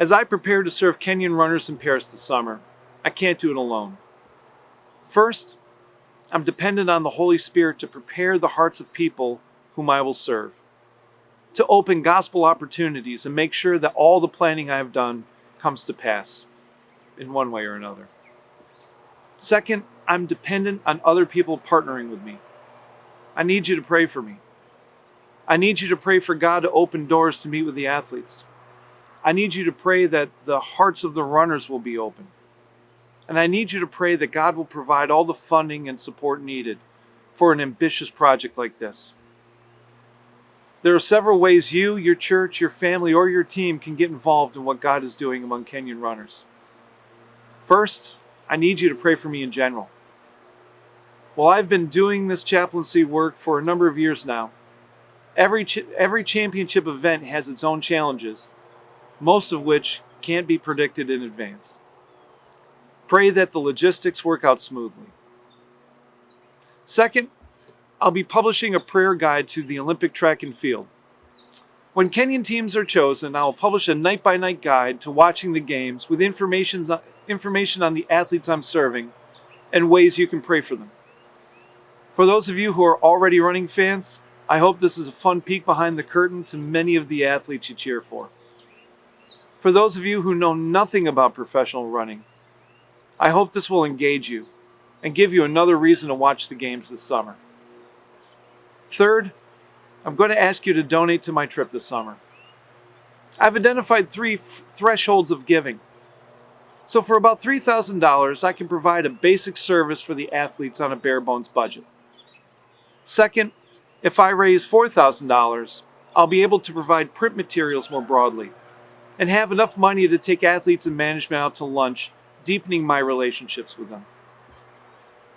As I prepare to serve Kenyan runners in Paris this summer, I can't do it alone. First, I'm dependent on the Holy Spirit to prepare the hearts of people whom I will serve, to open gospel opportunities and make sure that all the planning I have done comes to pass in one way or another. Second, I'm dependent on other people partnering with me. I need you to pray for me. I need you to pray for God to open doors to meet with the athletes. I need you to pray that the hearts of the runners will be open. And I need you to pray that God will provide all the funding and support needed for an ambitious project like this. There are several ways you, your church, your family, or your team can get involved in what God is doing among Kenyan runners. First, I need you to pray for me in general. Well, I've been doing this chaplaincy work for a number of years now. Every championship event has its own challenges, most of which can't be predicted in advance. Pray that the logistics work out smoothly. Second, I'll be publishing a prayer guide to the Olympic track and field. When Kenyan teams are chosen, I will publish a night-by-night guide to watching the games with information on the athletes I'm serving and ways you can pray for them. For those of you who are already running fans, I hope this is a fun peek behind the curtain to many of the athletes you cheer for. For those of you who know nothing about professional running, I hope this will engage you and give you another reason to watch the games this summer. Third, I'm going to ask you to donate to my trip this summer. I've identified 3 thresholds of giving. So for about $3,000, I can provide a basic service for the athletes on a bare bones budget. Second, if I raise $4,000, I'll be able to provide print materials more broadly and have enough money to take athletes and management out to lunch, deepening my relationships with them.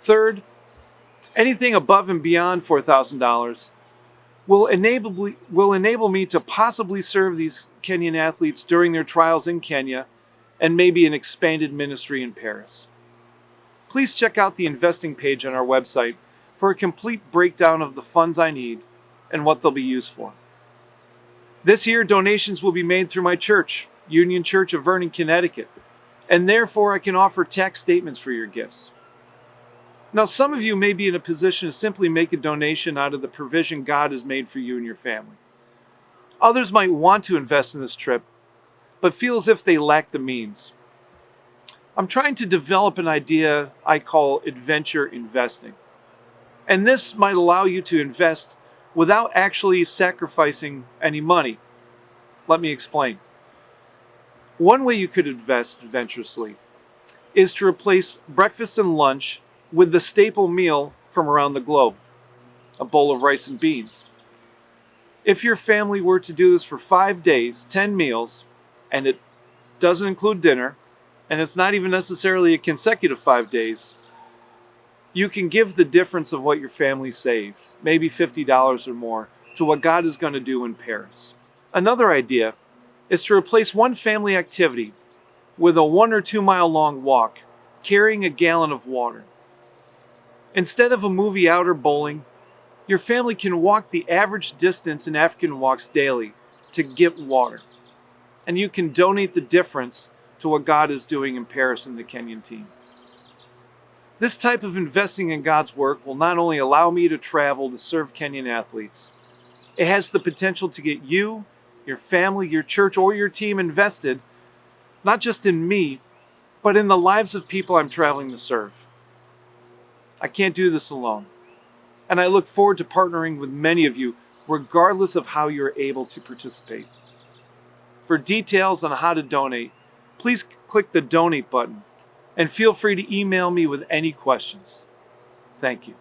Third, anything above and beyond $4,000 will enable me to possibly serve these Kenyan athletes during their trials in Kenya and maybe an expanded ministry in Paris. Please check out the investing page on our website for a complete breakdown of the funds I need and what they'll be used for. This year, donations will be made through my church, Union Church of Vernon, Connecticut, and therefore I can offer tax statements for your gifts. Now, some of you may be in a position to simply make a donation out of the provision God has made for you and your family. Others might want to invest in this trip, but feel as if they lack the means. I'm trying to develop an idea I call adventure investing. And this might allow you to invest without actually sacrificing any money. Let me explain. One way you could invest adventurously is to replace breakfast and lunch with the staple meal from around the globe, a bowl of rice and beans. If your family were to do this for 5 days, 10 meals, and it doesn't include dinner, and it's not even necessarily a consecutive 5 days, you can give the difference of what your family saves, maybe $50 or more, to what God is going to do in Paris. Another idea is to replace one family activity with a 1 or 2 mile long walk, carrying a gallon of water. Instead of a movie out or bowling, your family can walk the average distance in African walks daily to get water. And you can donate the difference to what God is doing in Paris and the Kenyan team. This type of investing in God's work will not only allow me to travel to serve Kenyan athletes, it has the potential to get you, your family, your church, or your team invested, not just in me, but in the lives of people I'm traveling to serve. I can't do this alone, and I look forward to partnering with many of you, regardless of how you're able to participate. For details on how to donate, please click the donate button and feel free to email me with any questions. Thank you.